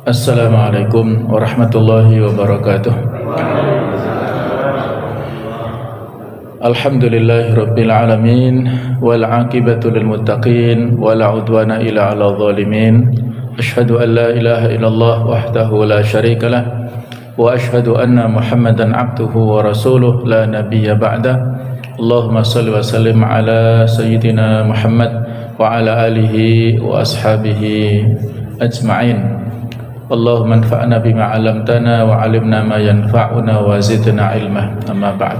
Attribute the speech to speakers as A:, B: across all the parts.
A: Assalamualaikum warahmatullahi wabarakatuh. Alhamdulillahirabbil alamin wal aqibatu lil muttaqin wala udwana illa 'alal zalimin. Asyhadu an la ilaha illallah wahdahu la syarikalah wa asyhadu anna Muhammadan 'abduhu wa rasuluh la nabiyya ba'da. Allahumma shalli wa sallim ala sayyidina Muhammad wa ala alihi wa ashabihi ajma'in. Allahumma anfa'na bima 'allamtana wa 'allimna ma yanfa'una wa zidna ilma. Amma ba'd.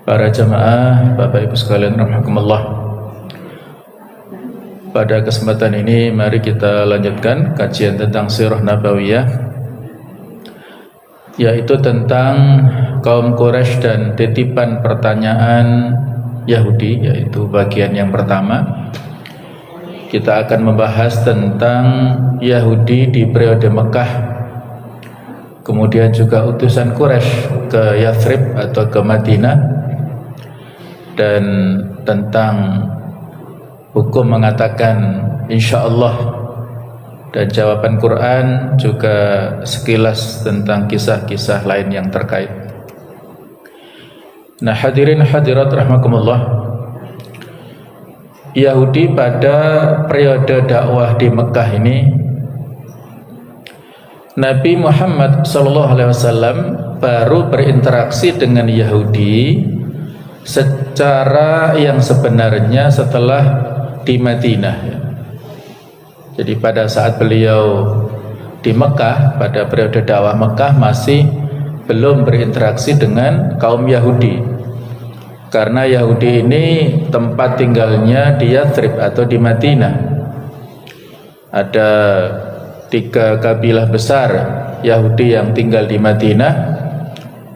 A: Para jamaah, Bapak Ibu sekalian rahimakumullah. Pada kesempatan ini mari kita lanjutkan kajian tentang Sirah Nabawiyah, yaitu tentang kaum Quraisy dan titipan pertanyaan Yahudi, yaitu bagian yang pertama. Kita akan membahas tentang Yahudi di periode Mekah, kemudian juga utusan Quraisy ke Yathrib atau ke Madinah, dan tentang hukum mengatakan insyaallah, dan jawaban Quran juga sekilas tentang kisah-kisah lain yang terkait. Nah, hadirin hadirat rahimakumullah, Yahudi pada periode dakwah di Mekah ini, Nabi Muhammad SAW baru berinteraksi dengan Yahudi secara yang sebenarnya setelah di Madinah. Jadi pada saat beliau di Mekah, pada periode dakwah Mekah, masih belum berinteraksi dengan kaum Yahudi, karena Yahudi ini tempat tinggalnya di Yathrib atau di Madinah. Ada 3 kabilah besar Yahudi yang tinggal di Madinah.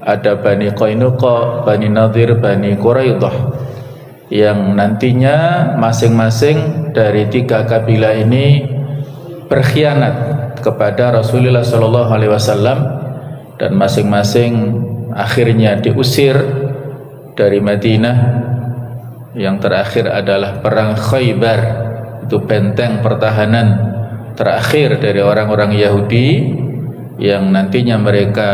A: Ada Bani Qainuqa, Bani Nadir, Bani Quraidah, yang nantinya masing-masing dari 3 kabilah ini berkhianat kepada Rasulullah SAW, dan masing-masing akhirnya diusir dari Madinah. Yang terakhir adalah perang Khaybar, itu benteng pertahanan terakhir dari orang-orang Yahudi yang nantinya mereka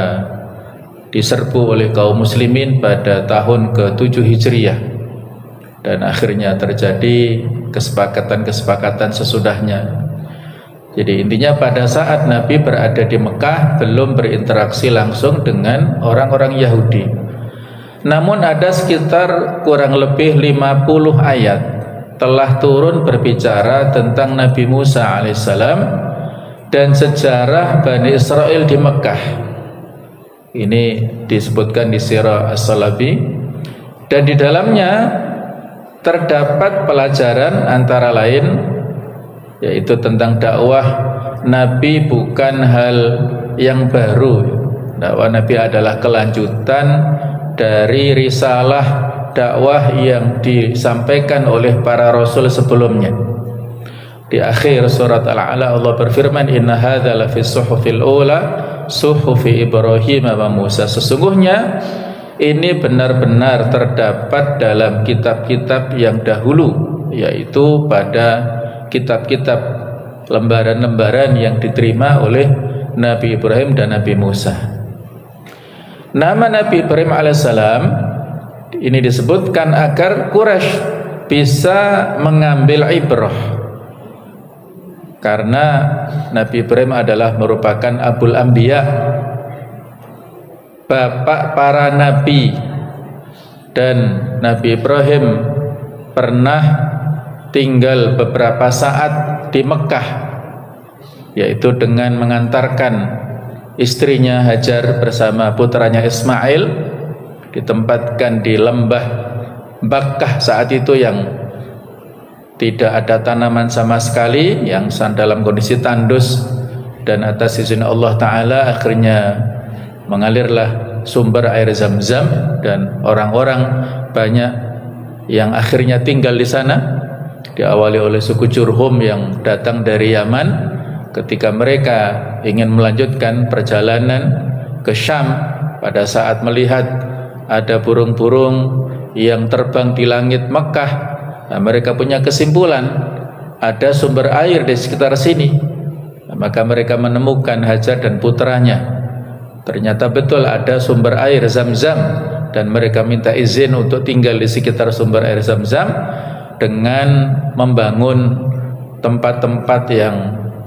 A: diserbu oleh kaum muslimin pada tahun ke-7 Hijriyah, dan akhirnya terjadi kesepakatan-kesepakatan sesudahnya. Jadi intinya pada saat Nabi berada di Mekah belum berinteraksi langsung dengan orang-orang Yahudi. Namun ada sekitar kurang lebih 50 ayat telah turun berbicara tentang Nabi Musa alaihissalam dan sejarah Bani Israel di Mekah. Ini disebutkan di Sirah As-Salabi, dan di dalamnya terdapat pelajaran antara lain, yaitu tentang dakwah Nabi bukan hal yang baru. Dakwah Nabi adalah kelanjutan dari risalah dakwah yang disampaikan oleh para rasul sebelumnya. Di akhir surat Al-A'la Allah berfirman, inna hadza la fi suhufil ula suhufi Ibrahim wa Musa. Sesungguhnya ini benar-benar terdapat dalam kitab-kitab yang dahulu, yaitu pada kitab-kitab lembaran-lembaran yang diterima oleh Nabi Ibrahim dan Nabi Musa. Nama Nabi Ibrahim alaihissalam ini disebutkan agar Quraisy bisa mengambil ibrah, karena Nabi Ibrahim adalah merupakan Abul Anbiya, bapak para nabi, dan Nabi Ibrahim pernah tinggal beberapa saat di Mekah, yaitu dengan mengantarkan istrinya Hajar bersama putranya Ismail, ditempatkan di lembah Bakkah saat itu yang tidak ada tanaman sama sekali, yang dalam kondisi tandus, dan atas izin Allah Ta'ala akhirnya mengalirlah sumber air Zam-Zam, dan orang-orang banyak yang akhirnya tinggal di sana, diawali oleh suku Jurhum yang datang dari Yaman. Ketika mereka ingin melanjutkan perjalanan ke Syam, pada saat melihat ada burung-burung yang terbang di langit Mekah, nah, mereka punya kesimpulan ada sumber air di sekitar sini. Maka mereka menemukan Hajar dan putranya. Ternyata betul ada sumber air Zam-Zam, dan mereka minta izin untuk tinggal di sekitar sumber air Zam-Zam dengan membangun tempat-tempat yang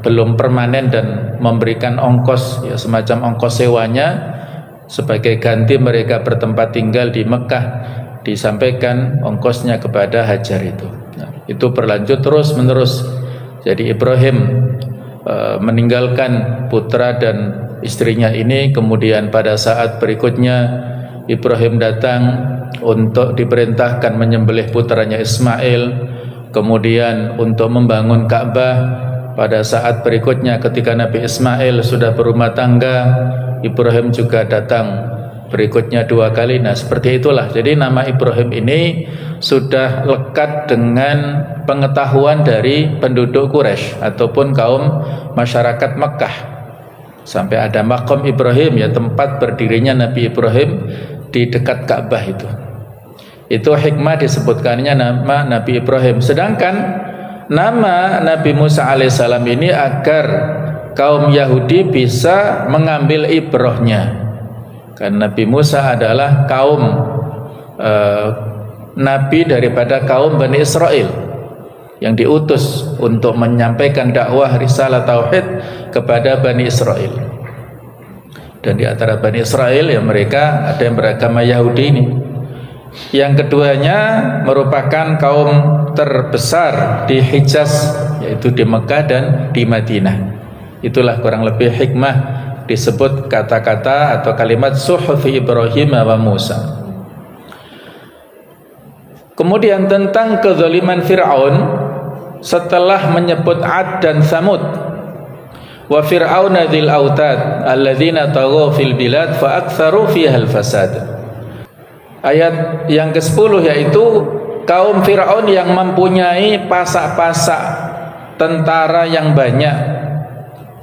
A: belum permanen dan memberikan ongkos, ya semacam ongkos sewanya sebagai ganti mereka bertempat tinggal di Mekah. Disampaikan ongkosnya kepada Hajar itu. Nah, itu berlanjut terus menerus. Jadi Ibrahim meninggalkan putra dan istrinya ini, kemudian pada saat berikutnya Ibrahim datang untuk diperintahkan menyembelih putranya Ismail, kemudian untuk membangun Ka'bah. Pada saat berikutnya ketika Nabi Ismail sudah berumah tangga, Ibrahim juga datang berikutnya 2 kali. Nah, seperti itulah. Jadi nama Ibrahim ini sudah lekat dengan pengetahuan dari penduduk Quraisy ataupun kaum masyarakat Mekah. Sampai ada maqam Ibrahim, ya tempat berdirinya Nabi Ibrahim di dekat Ka'bah itu. Itu hikmah disebutkannya nama Nabi Ibrahim. Sedangkan nama Nabi Musa alaihissalam ini agar kaum Yahudi bisa mengambil ibrahnya. Karena Nabi Musa adalah kaum nabi daripada kaum Bani Israel yang diutus untuk menyampaikan dakwah risalah tauhid kepada Bani Israel. Dan di antara Bani Israel ya mereka ada yang beragama Yahudi ini. Yang keduanya merupakan kaum terbesar di Hijaz, yaitu di Mekah dan di Madinah. Itulah kurang lebih hikmah disebut kata-kata atau kalimat suhufi Ibrahim wa Musa. Kemudian tentang kezaliman Fir'aun setelah menyebut Ad dan Samud. Wa fir'auna dzil autad alladzina taghaw fil bilad fa aktsaru fiha al fasad. Ayat yang ke-10 yaitu kaum Fir'aun yang mempunyai pasak-pasak tentara yang banyak,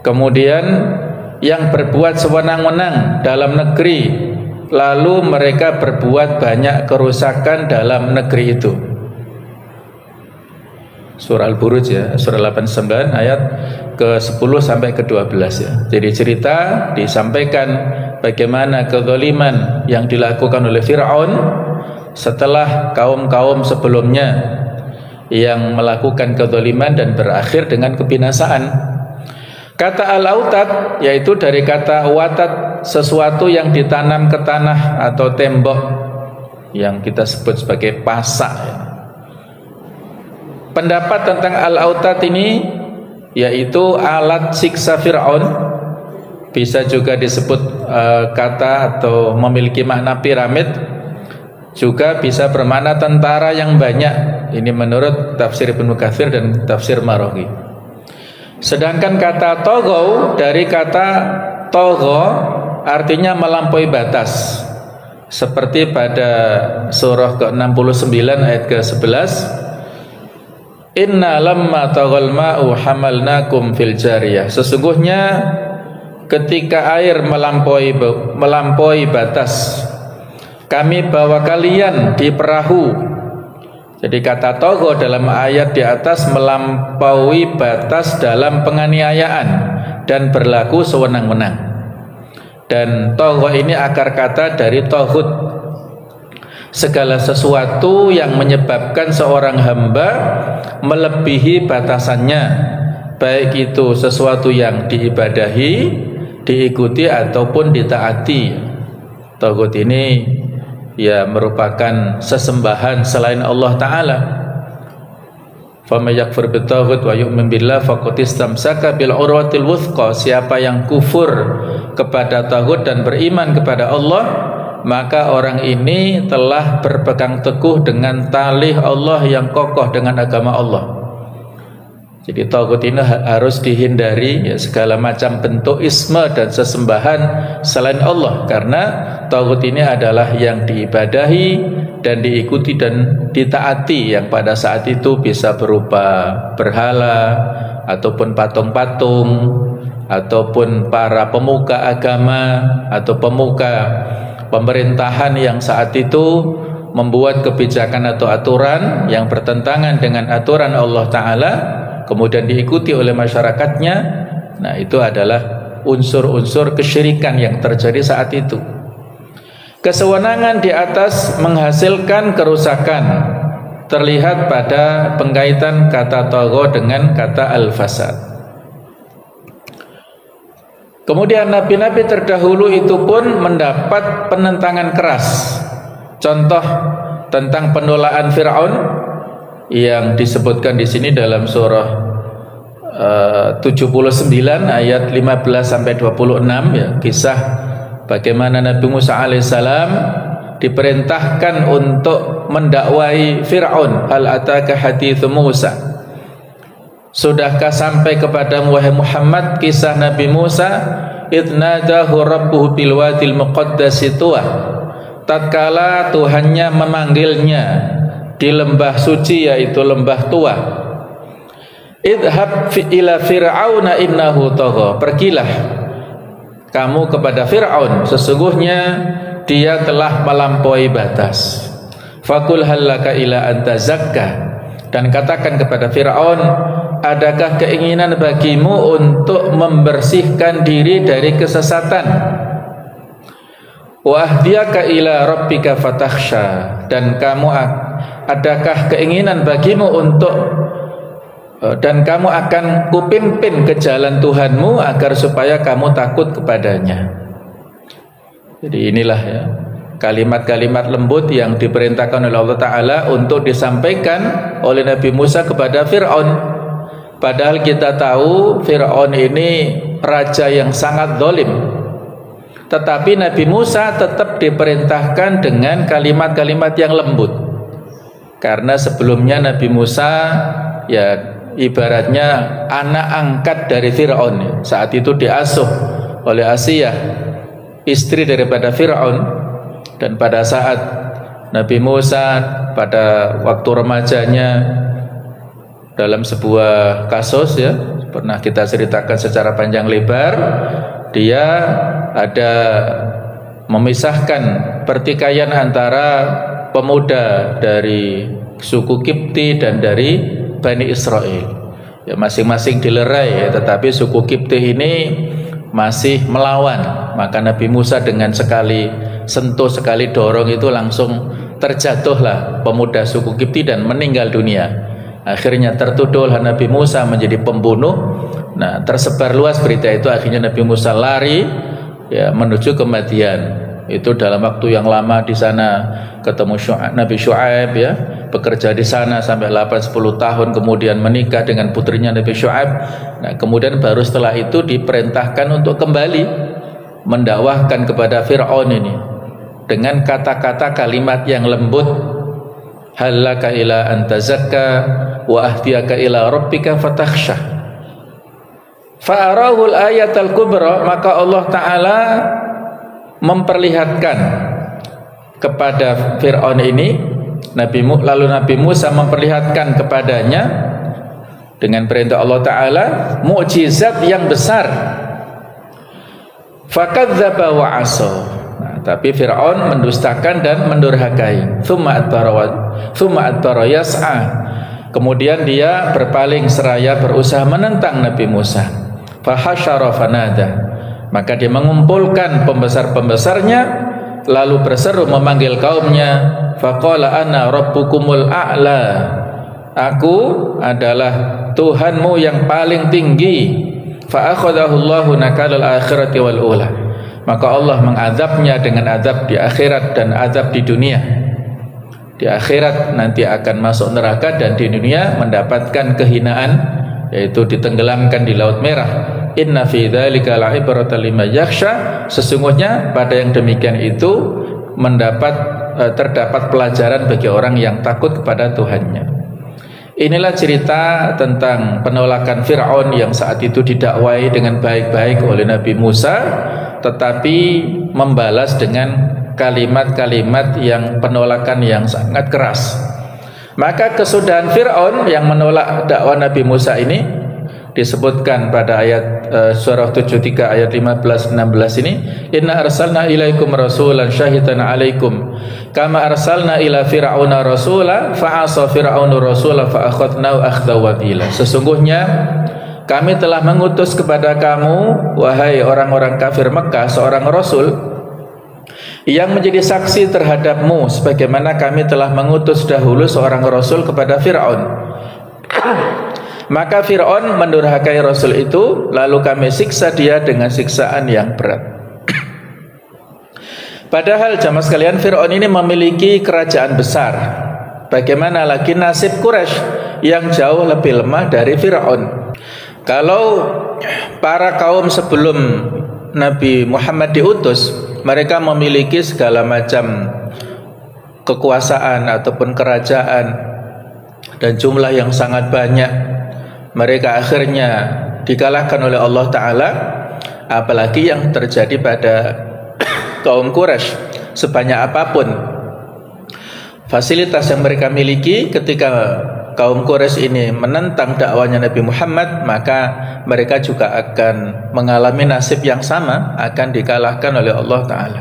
A: kemudian yang berbuat sewenang-wenang dalam negeri, lalu mereka berbuat banyak kerusakan dalam negeri itu. Surah Al-Buruj ya, surah 89 ayat ke-10 sampai ke-12 ya. Jadi cerita disampaikan bagaimana kezaliman yang dilakukan oleh Fir'aun setelah kaum-kaum sebelumnya yang melakukan kezaliman dan berakhir dengan kebinasaan. Kata al-autad yaitu dari kata watad, sesuatu yang ditanam ke tanah atau tembok yang kita sebut sebagai pasak ya. Pendapat tentang al-autad ini yaitu alat siksa Fir'aun, bisa juga disebut kata atau memiliki makna piramid, juga bisa bermakna tentara yang banyak. Ini menurut tafsir Ibnu Katsir dan tafsir Maraghi. Sedangkan kata toghaw dari kata togha artinya melampaui batas, seperti pada surah ke-69 ayat ke-11, inna lamma taghal ma'u hamalnakum fil jariyah. Sesungguhnya ketika air melampaui batas, kami bawa kalian di perahu. Jadi kata togho dalam ayat di atas melampaui batas dalam penganiayaan dan berlaku sewenang-wenang. Dan togho ini akar kata dari toghut, segala sesuatu yang menyebabkan seorang hamba melebihi batasannya, baik itu sesuatu yang diibadahi, diikuti ataupun ditaati. Toghut ini ya merupakan sesembahan selain Allah Ta'ala. Faman yakfur bitaghut wa yu'min billah faqad istamsaka bil urwatil wuthqa. Siapa yang kufur kepada taghut dan beriman kepada Allah, maka orang ini telah berpegang teguh dengan tali Allah yang kokoh, dengan agama Allah. Jadi taghut ini harus dihindari ya, segala macam bentuk isma dan sesembahan selain Allah, karena taghut ini adalah yang diibadahi dan diikuti dan ditaati, yang pada saat itu bisa berupa berhala ataupun patung-patung ataupun para pemuka agama atau pemuka pemerintahan yang saat itu membuat kebijakan atau aturan yang bertentangan dengan aturan Allah Ta'ala, kemudian diikuti oleh masyarakatnya, Nah, itu adalah unsur-unsur kesyirikan yang terjadi saat itu. Kesewenangan di atas menghasilkan kerusakan terlihat pada pengkaitan kata tagha dengan kata al-fasad. Kemudian nabi-nabi terdahulu itu pun mendapat penentangan keras. Contoh tentang penolakan Fir'aun yang disebutkan di sini dalam surah 79 ayat 15 sampai 26 ya, kisah bagaimana Nabi Musa alaihissalam diperintahkan untuk mendakwai Fir'aun. Hal ataka hadithu Musa, sudahkah sampai kepadamu wahai Muhammad kisah Nabi Musa, idnadahu rabbuhu bil wadil muqaddasi tuwa, tatkala Tuhannya memanggilnya di lembah suci yaitu lembah Tuwa. Idhab ila fir'auna innahu tagha, pergilah kamu kepada Fir'aun, sesungguhnya dia telah melampaui batas. Fakul hallaka ila anta zakka, dan katakan kepada Fir'aun, adakah keinginan bagimu untuk membersihkan diri dari kesesatan? Wa ahdiyaka ila rabbika fatakhsha, dan kamu adakah keinginan bagimu untuk dan kamu akan kupimpin ke jalan Tuhanmu agar supaya kamu takut kepadanya. Jadi inilah ya kalimat-kalimat lembut yang diperintahkan oleh Allah Ta'ala untuk disampaikan oleh Nabi Musa kepada Fir'aun. Padahal kita tahu Fir'aun ini raja yang sangat zalim, tetapi Nabi Musa tetap diperintahkan dengan kalimat-kalimat yang lembut. Karena sebelumnya Nabi Musa ya ibaratnya anak angkat dari Fir'aun. Saat itu diasuh oleh Asiyah, istri daripada Fir'aun. Dan pada saat Nabi Musa pada waktu remajanya dalam sebuah kasus ya, pernah kita ceritakan secara panjang lebar, dia ada memisahkan pertikaian antara pemuda dari suku Kipti dan dari Bani Israel. Ya, masing-masing dilerai ya, tetapi suku Kipti ini masih melawan. Maka Nabi Musa dengan sekali sentuh, sekali dorong itu langsung terjatuhlah pemuda suku Kipti dan meninggal dunia. Akhirnya tertuduhlah Nabi Musa menjadi pembunuh. Nah, tersebar luas berita itu, akhirnya Nabi Musa lari ya menuju kematian. Itu dalam waktu yang lama di sana ketemu Nabi Syu'aib ya, bekerja di sana sampai 8-10 tahun, kemudian menikah dengan putrinya Nabi Syu'aib. Nah, kemudian baru setelah itu diperintahkan untuk kembali mendakwahkan kepada Fir'aun ini dengan kata-kata kalimat yang lembut. Hallaka ila anta zakka wa ahdiyaka ila rabbika fatakhsha. Fa'arahul ayatal kubra, maka Allah Ta'ala memperlihatkan kepada Fir'aun ini, lalu Nabi Musa memperlihatkan kepadanya dengan perintah Allah Ta'ala mukjizat yang besar. Fakadzdzaba wa 'asa. Nah, tapi Fir'aun mendustakan dan mendurhakai. Tsumma adbara yas'a. Kemudian dia berpaling seraya berusaha menentang Nabi Musa. Fahasyara fanada. Maka dia mengumpulkan pembesar-pembesarnya lalu berseru memanggil kaumnya. Faqala ana rabbukumul a'la. Aku adalah Tuhanmu yang paling tinggi. Fa akhadahu Allahu nakalal akhirati wal ula. Maka Allah mengazabnya dengan azab di akhirat dan azab di dunia. Di akhirat nanti akan masuk neraka dan di dunia mendapatkan kehinaan, yaitu ditenggelamkan di Laut Merah. Inna fi dzalika la'ibratan liman yakhsha. Sesungguhnya pada yang demikian itu terdapat pelajaran bagi orang yang takut kepada Tuhannya. Inilah cerita tentang penolakan Fir'aun yang saat itu didakwai dengan baik-baik oleh Nabi Musa, tetapi membalas dengan kalimat-kalimat yang penolakan yang sangat keras. Maka kesudahan Fir'aun yang menolak dakwah Nabi Musa ini disebutkan pada ayat surah 73 ayat 15-16 ini, inna arsalna ilaikum rasulan syahidan alaikum kama arsalna ila fir'auna rasula fa'asa fir'aunu rasula fa'akhadnahu akhdan wabila. Sesungguhnya kami telah mengutus kepada kamu, wahai orang-orang kafir Mekah, seorang Rasul yang menjadi saksi terhadapmu, sebagaimana kami telah mengutus dahulu seorang Rasul kepada Fir'aun. Maka Fir'aun mendurhakai Rasul itu, lalu kami siksa dia dengan siksaan yang berat. Padahal jamaah sekalian, Fir'aun ini memiliki kerajaan besar. Bagaimana lagi nasib Quraisy yang jauh lebih lemah dari Fir'aun. Kalau para kaum sebelum Nabi Muhammad diutus, mereka memiliki segala macam kekuasaan ataupun kerajaan dan jumlah yang sangat banyak. Mereka akhirnya dikalahkan oleh Allah Ta'ala. Apalagi yang terjadi pada kaum Quraisy, sebanyak apapun fasilitas yang mereka miliki, ketika kaum Quraisy ini menentang dakwanya Nabi Muhammad, maka mereka juga akan mengalami nasib yang sama, akan dikalahkan oleh Allah Ta'ala.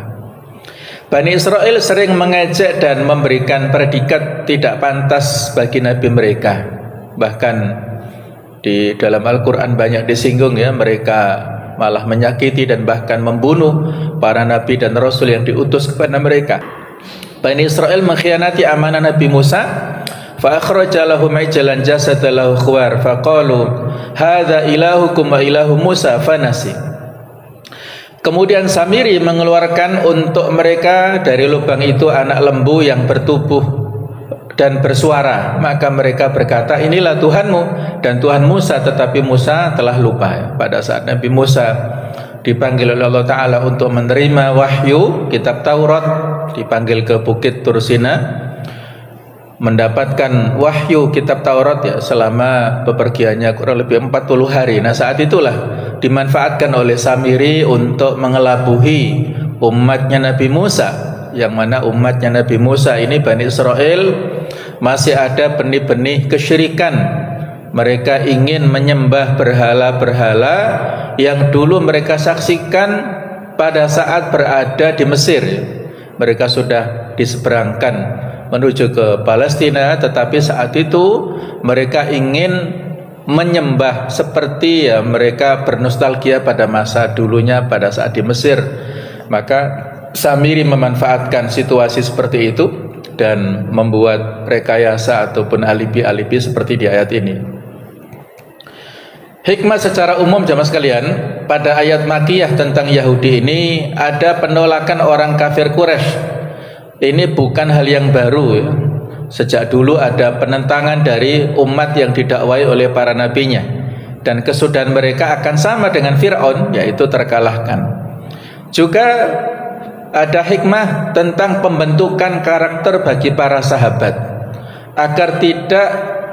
A: Bani Israel sering mengejek dan memberikan predikat tidak pantas bagi Nabi mereka. Bahkan di dalam Al-Quran banyak disinggung ya, mereka malah menyakiti dan bahkan membunuh para Nabi dan Rasul yang diutus kepada mereka. Bani Israel mengkhianati amanah Nabi Musa. Fa akhraja lahum ijlan jasada lahu khuwar faqalu hadza ilahukum wa ilahu Musa fanasi. Kemudian Samiri mengeluarkan untuk mereka dari lubang itu anak lembu yang bertubuh dan bersuara. Maka mereka berkata, inilah Tuhanmu dan Tuhan Musa. Tetapi Musa telah lupa. Pada saat Nabi Musa dipanggil oleh Allah Ta'ala untuk menerima wahyu kitab Taurat, dipanggil ke Bukit Tursina, mendapatkan wahyu kitab Taurat ya, selama bepergiannya kurang lebih 40 hari. Nah, saat itulah dimanfaatkan oleh Samiri untuk mengelabuhi umatnya Nabi Musa, yang mana umatnya Nabi Musa ini Bani Israel masih ada benih-benih kesyirikan. Mereka ingin menyembah berhala-berhala yang dulu mereka saksikan pada saat berada di Mesir. Mereka sudah diseberangkan menuju ke Palestina, tetapi saat itu mereka ingin menyembah seperti ya mereka bernostalgia pada masa dulunya pada saat di Mesir. Maka Samiri memanfaatkan situasi seperti itu dan membuat rekayasa ataupun alibi-alibi seperti di ayat ini. Hikmah secara umum jamaah sekalian, pada ayat Makkiyah tentang Yahudi ini ada penolakan orang kafir Quraisy. Ini bukan hal yang baru ya. Sejak dulu ada penentangan dari umat yang didakwai oleh para nabinya, dan kesudahan mereka akan sama dengan Fir'aun, yaitu terkalahkan. Juga ada hikmah tentang pembentukan karakter bagi para sahabat agar tidak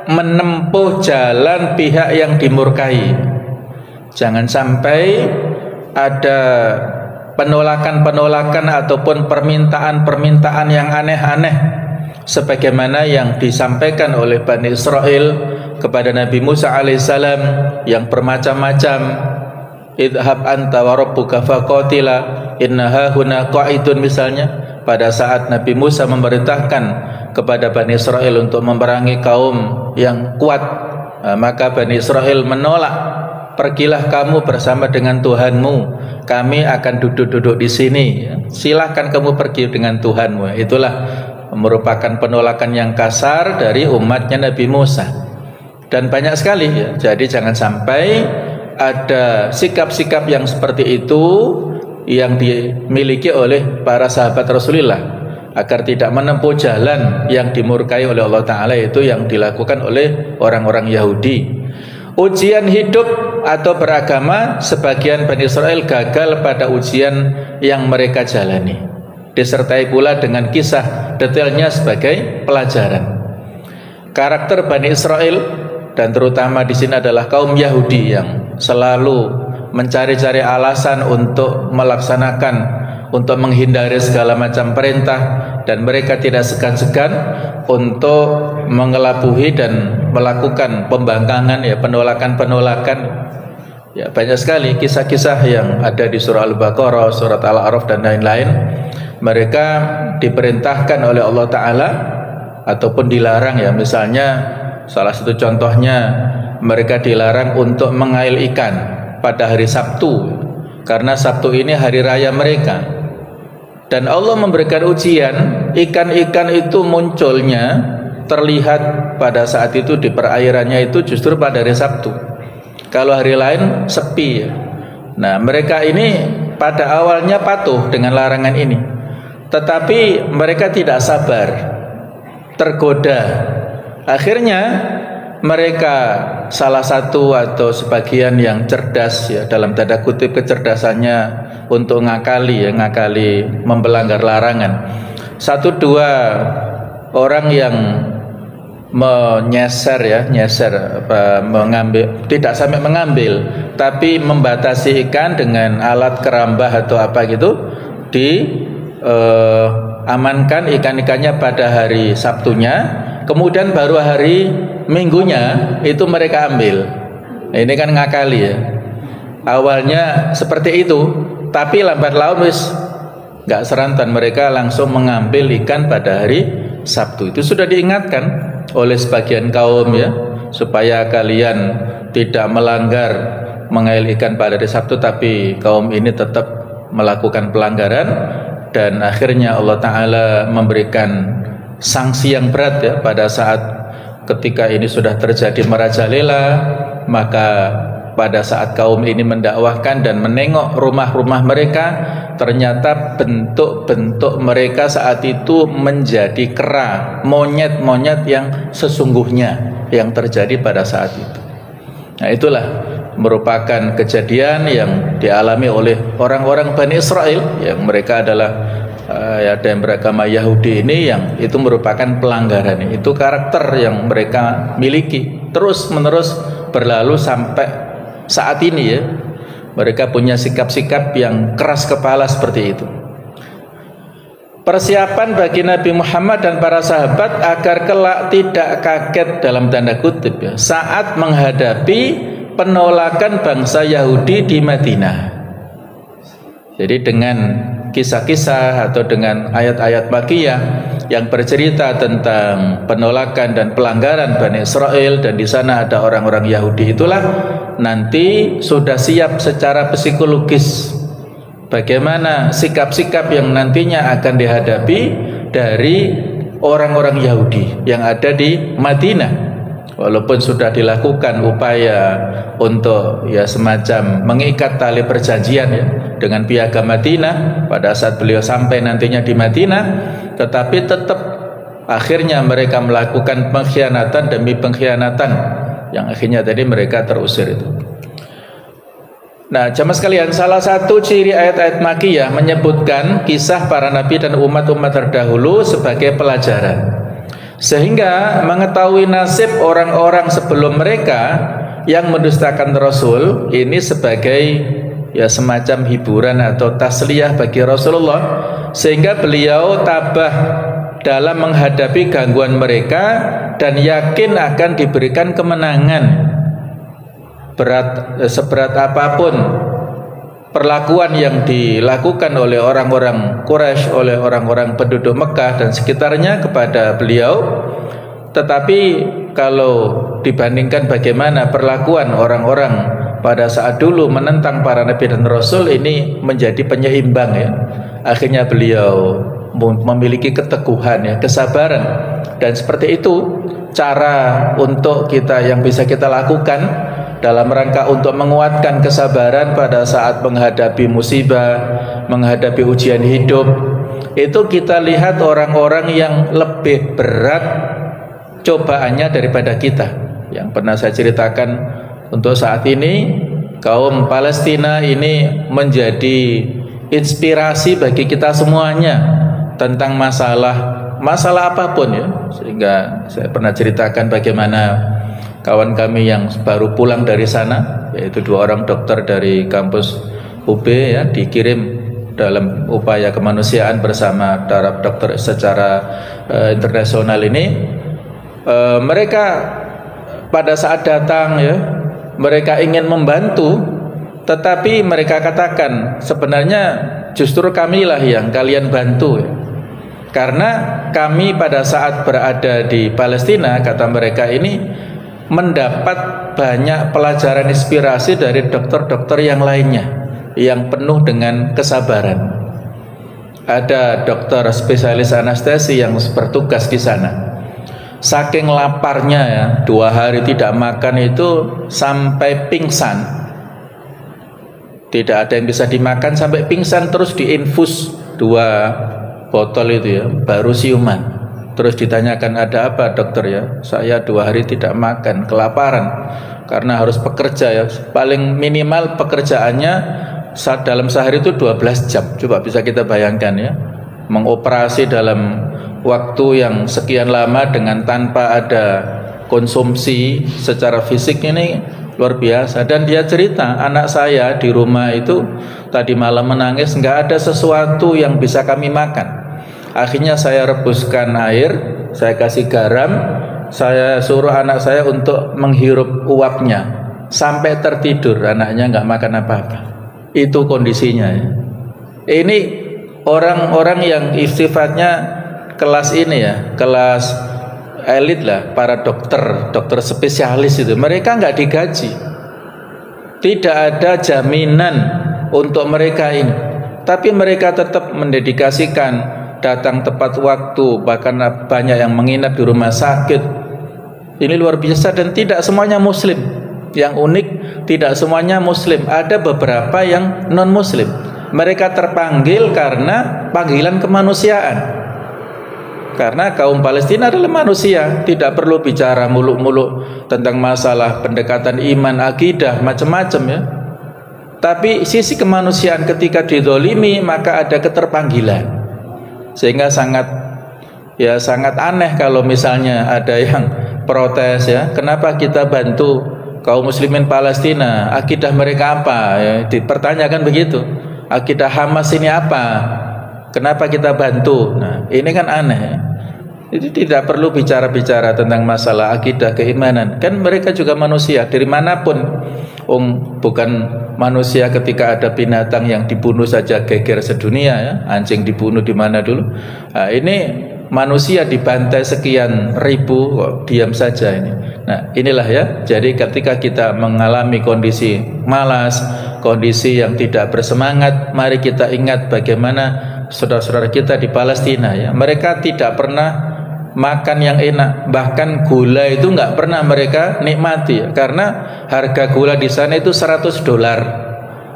A: menempuh jalan pihak yang dimurkai. Jangan sampai ada penolakan-penolakan ataupun permintaan-permintaan yang aneh-aneh sebagaimana yang disampaikan oleh Bani Israel kepada Nabi Musa alaihissalam yang bermacam-macam. Idhab anta wa rabbuka faqatila innaha huna qa'idun, misalnya pada saat Nabi Musa memerintahkan kepada Bani Israel untuk memerangi kaum yang kuat, maka Bani Israel menolak. Pergilah kamu bersama dengan Tuhanmu, kami akan duduk-duduk di sini. Silahkan kamu pergi dengan Tuhanmu. Itulah merupakan penolakan yang kasar dari umatnya Nabi Musa. Dan banyak sekali ya. Jadi jangan sampai ada sikap-sikap yang seperti itu yang dimiliki oleh para sahabat Rasulullah, agar tidak menempuh jalan yang dimurkai oleh Allah Ta'ala, itu yang dilakukan oleh orang-orang Yahudi. Ujian hidup atau beragama, sebagian Bani Israel gagal pada ujian yang mereka jalani, disertai pula dengan kisah detailnya sebagai pelajaran. Karakter Bani Israel dan terutama di sini adalah kaum Yahudi yang selalu mencari-cari alasan untuk melaksanakan, untuk menghindari segala macam perintah, dan mereka tidak segan-segan untuk mengelabuhi dan melakukan pembangkangan ya, penolakan-penolakan. Ya, banyak sekali kisah-kisah yang ada di surah Al-Baqarah, surat Al-A'raf dan lain-lain. Mereka diperintahkan oleh Allah Ta'ala ataupun dilarang ya. Misalnya salah satu contohnya mereka dilarang untuk mengail ikan pada hari Sabtu, karena Sabtu ini hari raya mereka. Dan Allah memberikan ujian, ikan-ikan itu munculnya terlihat pada saat itu di perairannya itu justru pada hari Sabtu. Kalau hari lain sepi. Nah, mereka ini pada awalnya patuh dengan larangan ini, tetapi mereka tidak sabar, tergoda. Akhirnya mereka salah satu atau sebagian yang cerdas, ya, dalam tanda kutip kecerdasannya untuk ngakali melanggar larangan. Satu dua orang yang mengambil, tidak sampai mengambil, tapi membatasi ikan dengan alat kerambah atau apa gitu, amankan ikan-ikannya pada hari Sabtunya, kemudian baru hari Minggunya itu mereka ambil. Nah, ini kan ngakali ya. Awalnya seperti itu, tapi lambat laun wis nggak serantan, mereka langsung mengambil ikan pada hari Sabtu. Itu sudah diingatkan oleh sebagian kaum, ya, supaya kalian tidak melanggar mengail ikan pada hari Sabtu, tapi kaum ini tetap melakukan pelanggaran. Dan akhirnya Allah Ta'ala memberikan sanksi yang berat, ya, pada saat ketika ini sudah terjadi merajalela. Maka pada saat kaum ini mendakwahkan dan menengok rumah-rumah mereka, ternyata bentuk-bentuk mereka saat itu menjadi kera, monyet-monyet yang sesungguhnya yang terjadi pada saat itu. Nah, itulah merupakan kejadian yang dialami oleh orang-orang Bani Israel, yang mereka adalah ada yang beragama Yahudi ini, yang itu merupakan pelanggaran. Itu karakter yang mereka miliki terus menerus berlalu sampai saat ini, ya. Mereka punya sikap-sikap yang keras kepala seperti itu. Persiapan bagi Nabi Muhammad dan para sahabat agar kelak tidak kaget dalam tanda kutip, ya, saat menghadapi penolakan bangsa Yahudi di Madinah. Jadi dengan kisah-kisah atau dengan ayat-ayat Makkiyah yang bercerita tentang penolakan dan pelanggaran Bani Israel, dan di sana ada orang-orang Yahudi, itulah nanti sudah siap secara psikologis bagaimana sikap-sikap yang nantinya akan dihadapi dari orang-orang Yahudi yang ada di Madinah. Walaupun sudah dilakukan upaya untuk, ya, semacam mengikat tali perjanjian, ya, dengan piagam Madinah pada saat beliau sampai nantinya di Madinah, tetapi tetap akhirnya mereka melakukan pengkhianatan demi pengkhianatan, yang akhirnya tadi mereka terusir itu. Nah, jamaah sekalian, salah satu ciri ayat-ayat Makkiyah menyebutkan kisah para nabi dan umat-umat terdahulu sebagai pelajaran, sehingga mengetahui nasib orang-orang sebelum mereka yang mendustakan Rasul ini sebagai, ya, semacam hiburan atau tasliyah bagi Rasulullah, sehingga beliau tabah dalam menghadapi gangguan mereka dan yakin akan diberikan kemenangan. Seberat apapun perlakuan yang dilakukan oleh orang-orang Quraisy, oleh orang-orang penduduk Mekah dan sekitarnya kepada beliau, tetapi kalau dibandingkan bagaimana perlakuan orang-orang pada saat dulu menentang para nabi dan rasul, ini menjadi penyeimbang, ya. Akhirnya beliau memiliki keteguhan, ya, kesabaran, dan seperti itu cara untuk kita yang bisa kita lakukan dalam rangka untuk menguatkan kesabaran pada saat menghadapi musibah, menghadapi ujian hidup. Itu kita lihat orang-orang yang lebih berat cobaannya daripada kita. Yang pernah saya ceritakan, untuk saat ini kaum Palestina ini menjadi inspirasi bagi kita semuanya tentang masalah apapun, ya. Sehingga saya pernah ceritakan bagaimana kawan kami yang baru pulang dari sana, yaitu 2 orang dokter dari kampus UB, ya, dikirim dalam upaya kemanusiaan bersama para dokter secara internasional ini. Mereka pada saat datang, ya, mereka ingin membantu, tetapi mereka katakan sebenarnya justru kamilah yang kalian bantu, ya. Karena kami pada saat berada di Palestina, kata mereka ini, mendapat banyak pelajaran inspirasi dari dokter-dokter yang lainnya yang penuh dengan kesabaran. Ada dokter spesialis anestesi yang bertugas di sana. Saking laparnya ya, 2 hari tidak makan itu sampai pingsan. Tidak ada yang bisa dimakan sampai pingsan, terus diinfus 2 botol itu ya, baru siuman. Terus ditanyakan, ada apa dokter ya? Saya 2 hari tidak makan, kelaparan karena harus bekerja ya. Paling minimal pekerjaannya dalam sehari itu 12 jam. Coba bisa kita bayangkan ya, mengoperasi dalam waktu yang sekian lama dengan tanpa ada konsumsi secara fisik, ini luar biasa. Dan dia cerita, anak saya di rumah itu tadi malam menangis, nggak ada sesuatu yang bisa kami makan. Akhirnya saya rebuskan air, saya kasih garam, saya suruh anak saya untuk menghirup uapnya sampai tertidur. Anaknya nggak makan apa-apa. Itu kondisinya ya. Ini orang-orang yang sifatnya kelas ini ya, kelas elit lah, para dokter spesialis itu. Mereka nggak digaji, tidak ada jaminan untuk mereka ini, tapi mereka tetap mendedikasikan, datang tepat waktu, bahkan banyak yang menginap di rumah sakit. Ini luar biasa, dan tidak semuanya muslim. Yang unik, tidak semuanya muslim, ada beberapa yang non muslim. Mereka terpanggil karena panggilan kemanusiaan. Karena kaum Palestina adalah manusia, tidak perlu bicara muluk-muluk tentang masalah pendekatan iman, akidah, macam-macam ya. Tapi sisi kemanusiaan ketika dizolimi, maka ada keterpanggilan. Sehingga sangat aneh kalau misalnya ada yang protes ya, kenapa kita bantu kaum muslimin Palestina, akidah mereka apa ya, dipertanyakan begitu. Akidah Hamas ini apa? Kenapa kita bantu? Nah, ini kan aneh ya. Itu tidak perlu bicara-bicara tentang masalah akidah keimanan. Kan mereka juga manusia dari manapun. Bukan manusia ketika ada binatang yang dibunuh saja geger sedunia ya. Anjing dibunuh di mana dulu? Nah, ini manusia dibantai sekian ribu kok diam saja ini. Nah, inilah ya. Jadi ketika kita mengalami kondisi malas, kondisi yang tidak bersemangat, mari kita ingat bagaimana saudara-saudara kita di Palestina ya. Mereka tidak pernah makan yang enak, bahkan gula itu nggak pernah mereka nikmati ya. Karena harga gula di sana itu $100,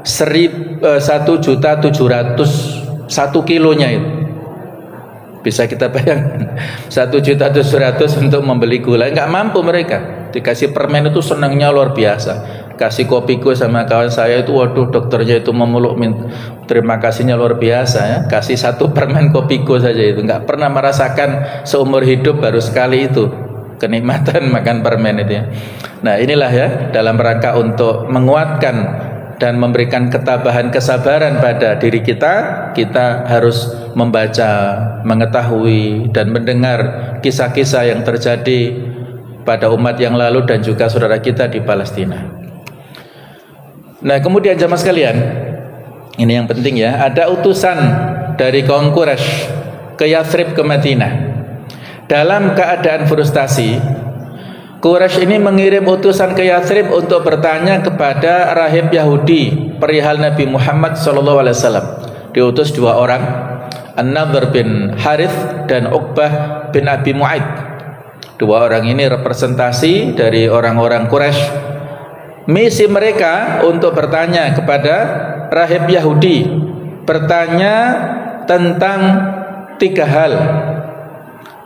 A: 1.700.000 1 kilonya itu. Bisa kita bayangkan 1.700.000 untuk membeli gula, nggak mampu mereka. Dikasih permen itu senangnya luar biasa. Kasih kopiku sama kawan saya itu, waduh dokternya itu memeluk, terima kasihnya luar biasa ya. Kasih 1 permen kopiku saja itu, nggak pernah merasakan seumur hidup, baru sekali itu kenikmatan makan permen itu ya. Nah inilah ya, dalam rangka untuk menguatkan dan memberikan ketabahan, kesabaran pada diri kita, kita harus membaca, mengetahui dan mendengar kisah-kisah yang terjadi pada umat yang lalu dan juga saudara kita di Palestina. Nah kemudian jamaah sekalian, ini yang penting ya, ada utusan dari kaum Quraisy ke Yathrib, ke Madinah. Dalam keadaan frustasi, Quraisy ini mengirim utusan ke Yathrib untuk bertanya kepada rahib Yahudi perihal Nabi Muhammad SAW. Diutus 2 orang, An-Nadhr bin Harith dan Uqbah bin Abi Mu'aid. 2 orang ini representasi dari orang-orang Quraisy. Misi mereka untuk bertanya kepada rahib Yahudi, bertanya tentang 3 hal,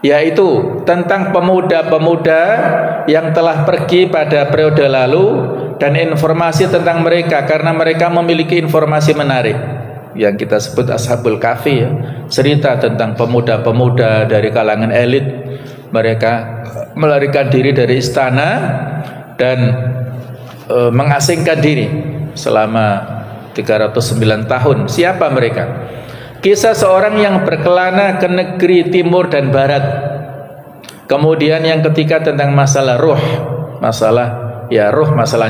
A: yaitu tentang pemuda-pemuda yang telah pergi pada periode lalu dan informasi tentang mereka, karena mereka memiliki informasi menarik yang kita sebut Ashabul Kahfi ya. Cerita tentang pemuda-pemuda dari kalangan elit, mereka melarikan diri dari istana dan mengasingkan diri selama 309 tahun. Siapa mereka? Kisah seorang yang berkelana ke negeri timur dan barat. Kemudian yang ketiga tentang masalah ruh, masalah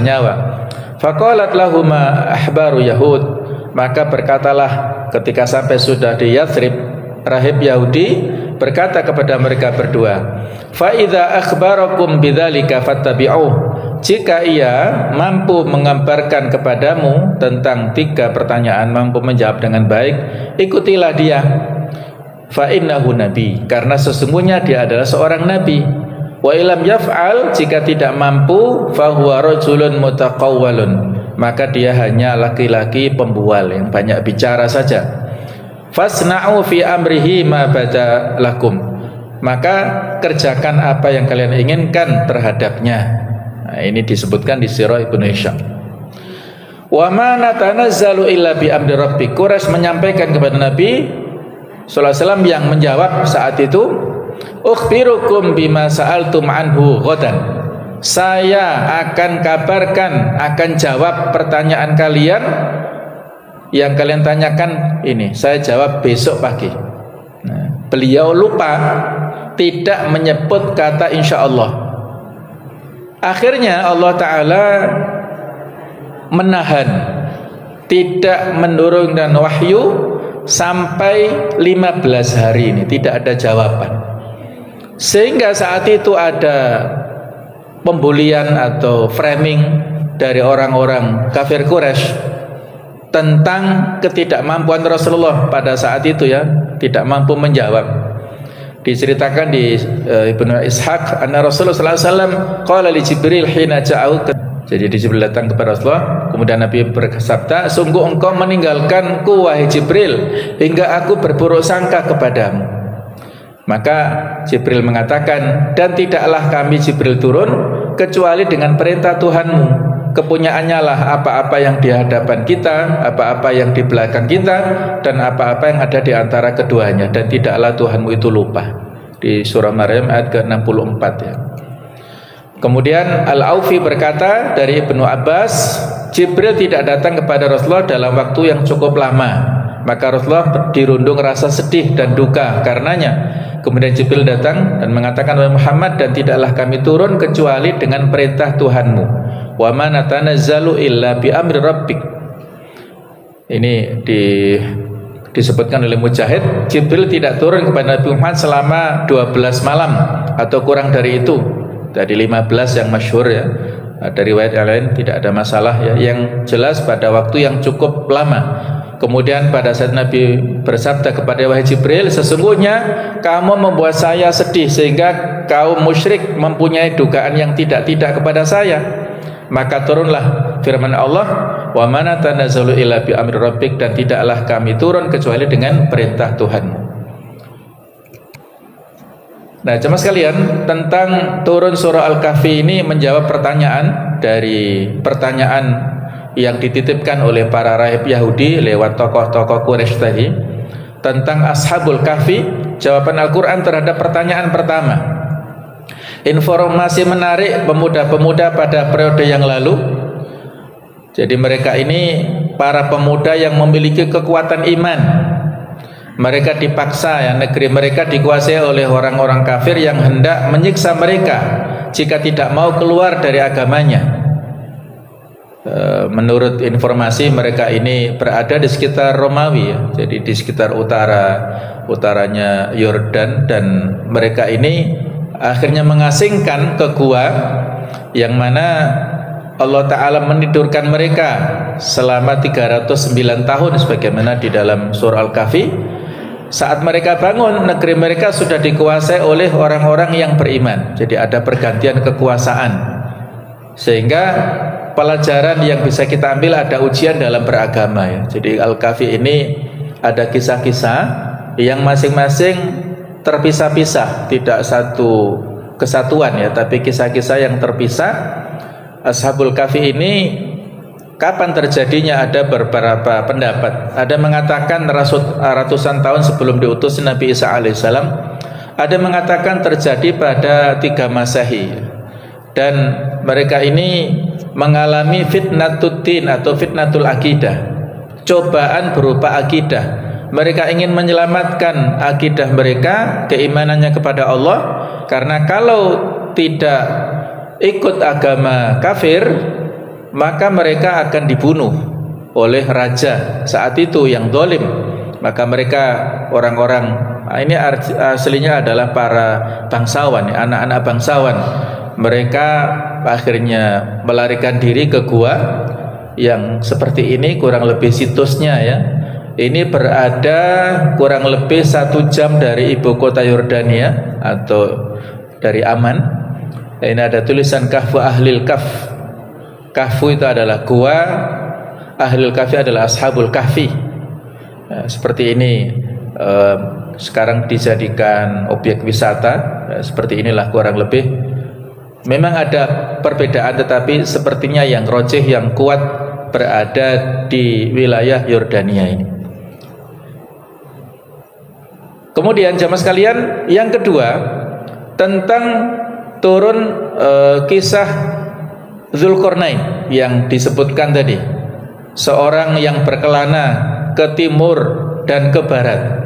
A: nyawa. Faqalat lahuma ahbaru Yahud, maka berkatalah ketika sampai sudah di Yathrib, rahib Yahudi berkata kepada mereka berdua, fa idza akhbarakum bidzalika fattabi'uh, jika ia mampu mengabarkan kepadamu tentang 3 pertanyaan, mampu menjawab dengan baik, ikutilah dia. Fa innahu nabi, karena sesungguhnya dia adalah seorang nabi. Wa ilam yaf'al, jika tidak mampu, fa huwa rajulun mutaqawwalun, maka dia hanya laki-laki pembual yang banyak bicara saja. Fasna'u fi amrihi ma bada lakum, maka kerjakan apa yang kalian inginkan terhadapnya. Nah, ini disebutkan di Sirah Ibnu Hisham. Wa ma natanazzalu illa bi amri rabbik, Quraisy menyampaikan kepada Nabi sallallahu alaihi wasallam yang menjawab saat itu, ukhbirukum bima sa'altum anhu ghadan, saya akan kabarkan, akan jawab pertanyaan kalian yang kalian tanyakan ini, saya jawab besok pagi. Nah, beliau lupa, tidak menyebut kata insyaallah. Akhirnya Allah Ta'ala menahan, tidak menurunkan wahyu sampai 15 hari ini, tidak ada jawaban. Sehingga saat itu ada pembulian atau framing dari orang-orang kafir Quraisy tentang ketidakmampuan Rasulullah pada saat itu, ya, tidak mampu menjawab. Diceritakan di Ibnu Ishaq, anna Rasulullah sallallahu alaihi wasallam qala li Jibril hina ja'u. Jadi Jibril datang kepada Rasulullah, kemudian Nabi bersabda, sungguh engkau meninggalkanku wahai Jibril hingga aku berburuk sangka kepadamu. Maka Jibril mengatakan, dan tidaklah kami Jibril turun kecuali dengan perintah Tuhanmu. Kepunyaannya lah apa-apa yang di hadapan kita, apa-apa yang di belakang kita, dan apa-apa yang ada di antara keduanya, dan tidaklah Tuhanmu itu lupa. Di surah Maryam ayat ke-64, ya. Kemudian Al-Aufi berkata dari Ibnu Abbas, Jibril tidak datang kepada Rasulullah dalam waktu yang cukup lama, maka Rasulullah dirundung rasa sedih dan duka karenanya. Kemudian Jibril datang dan mengatakan, wahai Muhammad, dan tidaklah kami turun kecuali dengan perintah Tuhanmu. Wa ma natanazzalu illa bi amri rabbik. Ini disebutkan oleh Mujahid, Jibril tidak turun kepada Nabi Muhammad selama 12 malam atau kurang dari itu. Dari 15 yang masyhur, ya. Dari riwayat yang lain tidak ada masalah, ya. Yang jelas pada waktu yang cukup lama. Kemudian pada saat Nabi bersabda kepada wahai Jibril, sesungguhnya kamu membuat saya sedih sehingga kaum musyrik mempunyai dugaan yang tidak-tidak kepada saya. Maka turunlah firman Allah, wa ma natanazzalu illa bi amri rabbik, dan tidaklah kami turun kecuali dengan perintah Tuhanmu. Nah, jemaah sekalian, tentang turun surah Al-Kahfi ini menjawab pertanyaan dari pertanyaan yang dititipkan oleh para rahib Yahudi lewat tokoh-tokoh Quraisy tadi tentang Ashabul Kahfi. Jawaban Al-Quran terhadap pertanyaan pertama, informasi menarik pemuda-pemuda pada periode yang lalu. Jadi mereka ini para pemuda yang memiliki kekuatan iman. Mereka dipaksa, ya, negeri mereka dikuasai oleh orang-orang kafir yang hendak menyiksa mereka jika tidak mau keluar dari agamanya. Menurut informasi mereka ini berada di sekitar Romawi, ya. Jadi di sekitar utaranya Yordan, dan mereka ini akhirnya mengasingkan ke gua yang mana Allah Ta'ala menidurkan mereka selama 309 tahun sebagaimana di dalam surah Al-Kahfi. Saat mereka bangun, negeri mereka sudah dikuasai oleh orang-orang yang beriman. Jadi ada pergantian kekuasaan, sehingga pelajaran yang bisa kita ambil, ada ujian dalam beragama, ya. Jadi Al-Kahfi ini ada kisah-kisah yang masing-masing terpisah-pisah, tidak satu kesatuan, ya, tapi kisah-kisah yang terpisah. Ashabul Kahfi ini kapan terjadinya ada beberapa pendapat. Ada mengatakan ratusan tahun sebelum diutus Nabi Isa alaihissalam. Ada mengatakan terjadi pada 3 Masehi. Dan mereka ini mengalami fitnatul din atau fitnatul akidah, cobaan berupa akidah. Mereka ingin menyelamatkan akidah mereka, keimanannya kepada Allah, karena kalau tidak ikut agama kafir maka mereka akan dibunuh oleh raja saat itu yang zalim. Maka mereka orang-orang Ini aslinya adalah para bangsawan, anak-anak bangsawan. Mereka akhirnya melarikan diri ke gua yang seperti ini, kurang lebih situsnya ya. Ini berada kurang lebih 1 jam dari ibu kota Yordania atau dari Aman. Ini ada tulisan Kahfu Ahlil Kahf. Kahfu itu adalah gua, Ahlul Kahfi adalah Ashabul Kahfi. Seperti ini sekarang dijadikan objek wisata. Seperti inilah kurang lebih. Memang ada perbedaan, tetapi sepertinya yang rojih, yang kuat berada di wilayah Yordania ini. Kemudian jamaah sekalian, yang kedua tentang turun kisah Dzulqarnain yang disebutkan tadi. Seorang yang berkelana ke timur dan ke barat.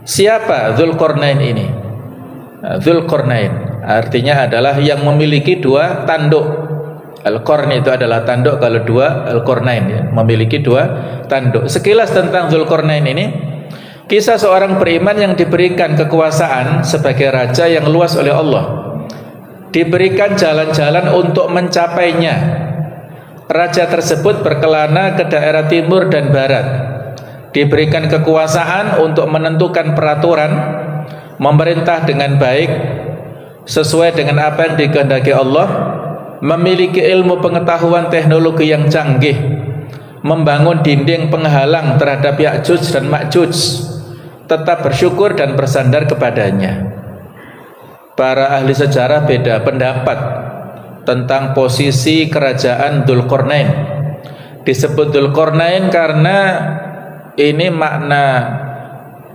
A: Siapa Dzulqarnain ini? Dzulqarnain artinya adalah yang memiliki 2 tanduk. Al-Qarn itu adalah tanduk, kalau 2 Al-Qarnain ya, memiliki 2 tanduk. Sekilas tentang Dzulqarnain ini, kisah seorang beriman yang diberikan kekuasaan sebagai raja yang luas oleh Allah. Diberikan jalan-jalan untuk mencapainya. Raja tersebut berkelana ke daerah timur dan barat. Diberikan kekuasaan untuk menentukan peraturan, memerintah dengan baik sesuai dengan apa yang dikehendaki Allah, memiliki ilmu pengetahuan teknologi yang canggih, membangun dinding penghalang terhadap Ya'juj dan Ma'juj, tetap bersyukur dan bersandar kepadanya. Para ahli sejarah beda pendapat tentang posisi kerajaan Dzulqarnain. Disebut Dzulqarnain karena ini makna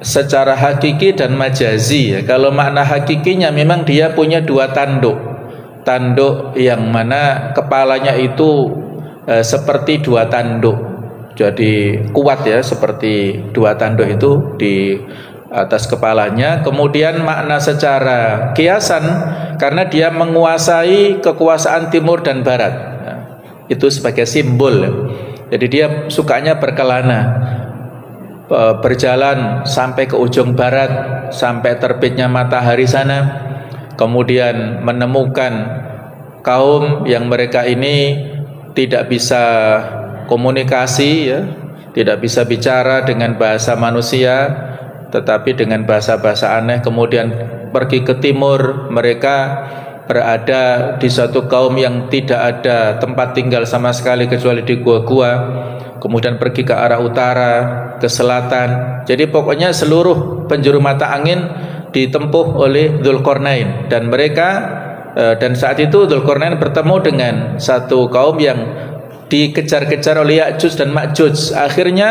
A: secara hakiki dan majazi ya. Kalau makna hakikinya memang dia punya 2 tanduk. Tanduk yang mana kepalanya itu seperti 2 tanduk. Jadi kuat ya, seperti 2 tanduk itu di atas kepalanya. Kemudian makna secara kiasan karena dia menguasai kekuasaan timur dan barat. Nah, itu sebagai simbol. Jadi dia sukanya berkelana, berjalan sampai ke ujung barat, sampai terbitnya matahari sana. Kemudian menemukan kaum yang mereka ini tidak bisa komunikasi ya, tidak bisa bicara dengan bahasa manusia, tetapi dengan bahasa-bahasa aneh. Kemudian pergi ke timur, mereka berada di suatu kaum yang tidak ada tempat tinggal sama sekali kecuali di gua-gua. Kemudian pergi ke arah utara, ke selatan. Jadi pokoknya seluruh penjuru mata angin ditempuh oleh Dzulqarnain. Dan mereka dan saat itu Dzulqarnain bertemu dengan satu kaum yang dikejar-kejar oleh Ya'juj dan Ma'juj. Akhirnya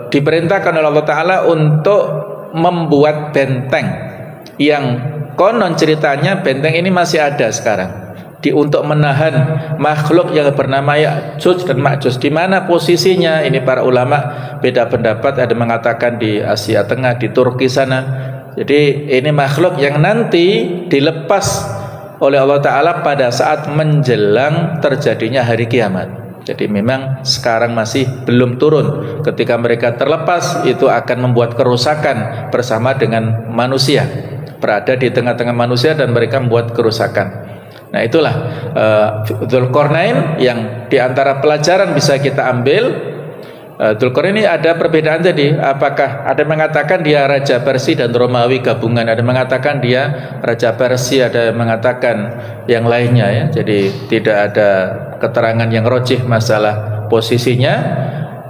A: diperintahkan oleh Allah Ta'ala untuk membuat benteng yang konon ceritanya benteng ini masih ada sekarang, untuk menahan makhluk yang bernama Ya'juj dan Ma'juj. Di mana posisinya ini para ulama beda pendapat. Ada mengatakan di Asia Tengah, di Turki sana. Jadi ini makhluk yang nanti dilepas oleh Allah Ta'ala pada saat menjelang terjadinya hari kiamat. Jadi memang sekarang masih belum turun. Ketika mereka terlepas, itu akan membuat kerusakan bersama dengan manusia, berada di tengah-tengah manusia dan mereka membuat kerusakan. Nah itulah Dzulqarnain yang diantara pelajaran bisa kita ambil. Dzulqarnain ini ada perbedaan tadi. Apakah ada yang mengatakan dia Raja Persia dan Romawi gabungan, ada yang mengatakan dia Raja Persia, ada yang mengatakan yang lainnya ya. Jadi tidak ada keterangan yang rojih masalah posisinya.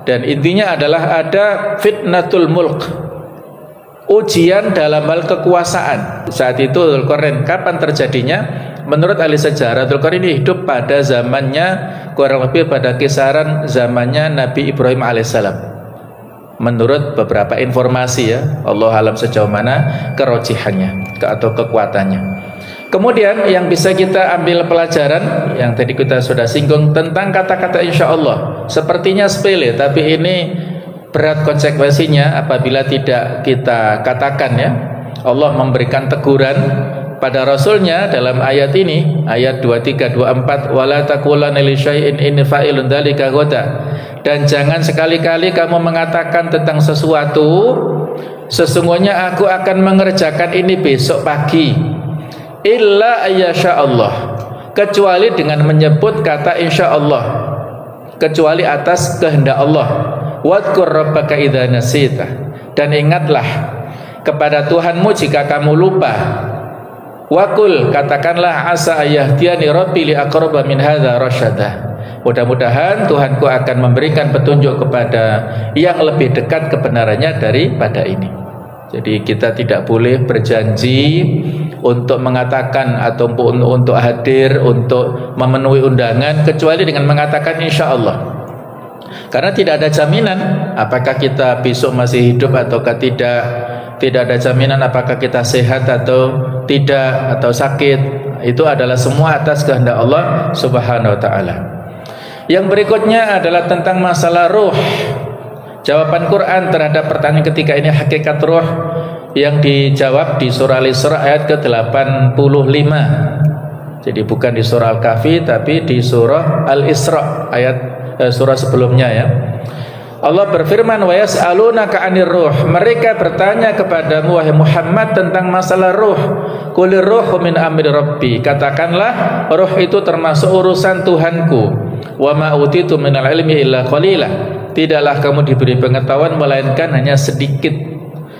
A: Dan intinya adalah ada fitnatul mulk, ujian dalam hal kekuasaan. Saat itu Dzulqarnain kapan terjadinya? Menurut ahli sejarah, Dzulqarnain ini hidup pada zamannya, kurang lebih pada kisaran zamannya Nabi Ibrahim alaihissalam. Menurut beberapa informasi ya, Allah alam sejauh mana kerojihannya atau kekuatannya. Kemudian yang bisa kita ambil pelajaran yang tadi kita sudah singgung tentang kata-kata insya Allah. Sepertinya sepele, tapi ini berat konsekuensinya apabila tidak kita katakan ya. Allah memberikan teguran pada Rasulnya dalam ayat ini, ayat 23, 24, wala taqulanna li syai'in inni fa'ilun dzalika ghadan. Dan jangan sekali-kali kamu mengatakan tentang sesuatu sesungguhnya aku akan mengerjakan ini besok pagi, illa ayyasha Allah, kecuali dengan menyebut kata insya Allah, kecuali atas kehendak Allah. Wadkur rabbaka idza nasita, dan ingatlah kepada Tuhanmu jika kamu lupa. Wakul, katakanlah asa ayahdiyani rabbi li aqraba min hadza rasyada, mudah-mudahan Tuhanku akan memberikan petunjuk kepada yang lebih dekat kebenarannya daripada ini. Jadi kita tidak boleh berjanji untuk mengatakan ataupun untuk hadir, untuk memenuhi undangan, kecuali dengan mengatakan insya Allah. Karena tidak ada jaminan apakah kita besok masih hidup ataukah tidak. Tidak ada jaminan apakah kita sehat atau tidak, atau sakit. Itu adalah semua atas kehendak Allah Subhanahu wa ta'ala. Yang berikutnya adalah tentang masalah ruh. Jawaban Quran terhadap pertanyaan ketika ini, hakikat ruh, yang dijawab di surah Al-Isra ayat ke-85. Jadi bukan di surah Al-Kahfi, tapi di surah Al-Isra ayat surah sebelumnya ya. Allah berfirman, wa yas'alunaka 'anir ruh, mereka bertanya kepadamu wahai Muhammad tentang masalah ruh. Qulir ruhu min amri rabbi, katakanlah ruh itu termasuk urusan Tuhanku. Wa ma utitu minal ilmi illa qalila, tidaklah kamu diberi pengetahuan melainkan hanya sedikit.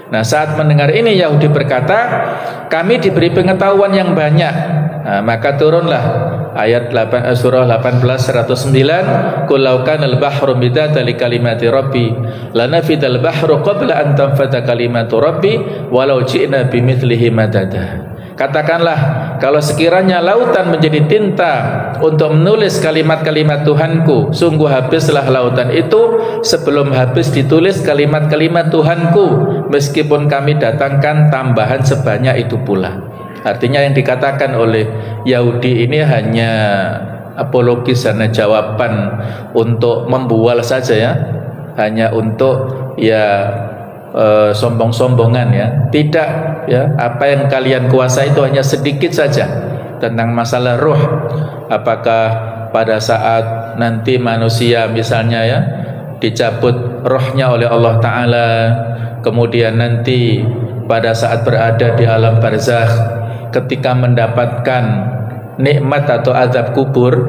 A: Nah, saat mendengar ini Yahudi berkata, kami diberi pengetahuan yang banyak. Nah, maka turunlah ayat 8, surah 18 109, qul law kana al-bahru midada li kalimati rabbi lanafidal bahru qabla an tanfada kalimatu rabbi walau ji'na bimithlihi madada. Katakanlah, kalau sekiranya lautan menjadi tinta untuk menulis kalimat-kalimat Tuhanku, sungguh habislah lautan itu sebelum habis ditulis kalimat-kalimat Tuhanku, meskipun kami datangkan tambahan sebanyak itu pula. Artinya yang dikatakan oleh Yahudi ini hanya apologis, hanya jawaban untuk membual saja ya, hanya untuk ya sombong-sombongan ya. Tidak ya, apa yang kalian kuasai itu hanya sedikit saja tentang masalah ruh. Apakah pada saat nanti manusia misalnya ya dicabut rohnya oleh Allah Ta'ala, kemudian nanti pada saat berada di alam barzakh, ketika mendapatkan nikmat atau azab kubur,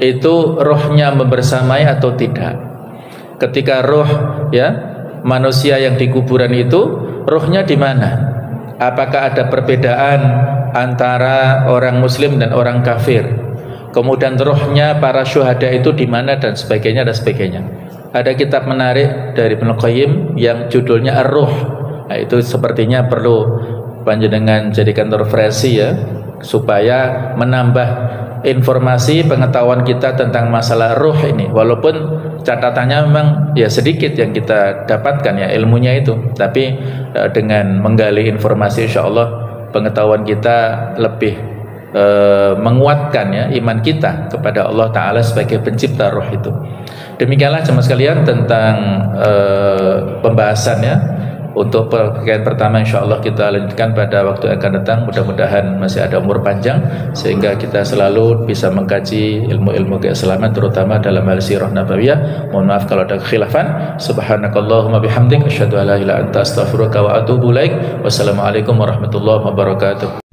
A: itu rohnya membersamai atau tidak. Ketika roh ya manusia yang di kuburan itu, rohnya di mana? Apakah ada perbedaan antara orang muslim dan orang kafir? Kemudian rohnya para syuhada itu di mana, dan sebagainya dan sebagainya. Ada kitab menarik dari Ibnu Qayyim yang judulnya Ar-Ruh. Nah, itu sepertinya perlu panjenengan jadikan referensi ya, supaya menambah informasi pengetahuan kita tentang masalah ruh ini. Walaupun catatannya memang ya sedikit yang kita dapatkan ya ilmunya itu, tapi dengan menggali informasi insya Allah pengetahuan kita lebih menguatkan ya iman kita kepada Allah Ta'ala sebagai pencipta ruh itu. Demikianlah jemaah sekalian tentang pembahasannya. Untuk bagian pertama insya Allah kita lanjutkan pada waktu yang akan datang. Mudah-mudahan masih ada umur panjang sehingga kita selalu bisa mengkaji ilmu-ilmu keislaman, terutama dalam hal sirah nabawiyah. Mohon maaf kalau ada kekhilafan. Subhanakallahumma bihamdik asyhadu an la ilaha illa anta astaghfiruka wa atubu ilaik. Wassalamualaikum warahmatullahi wabarakatuh.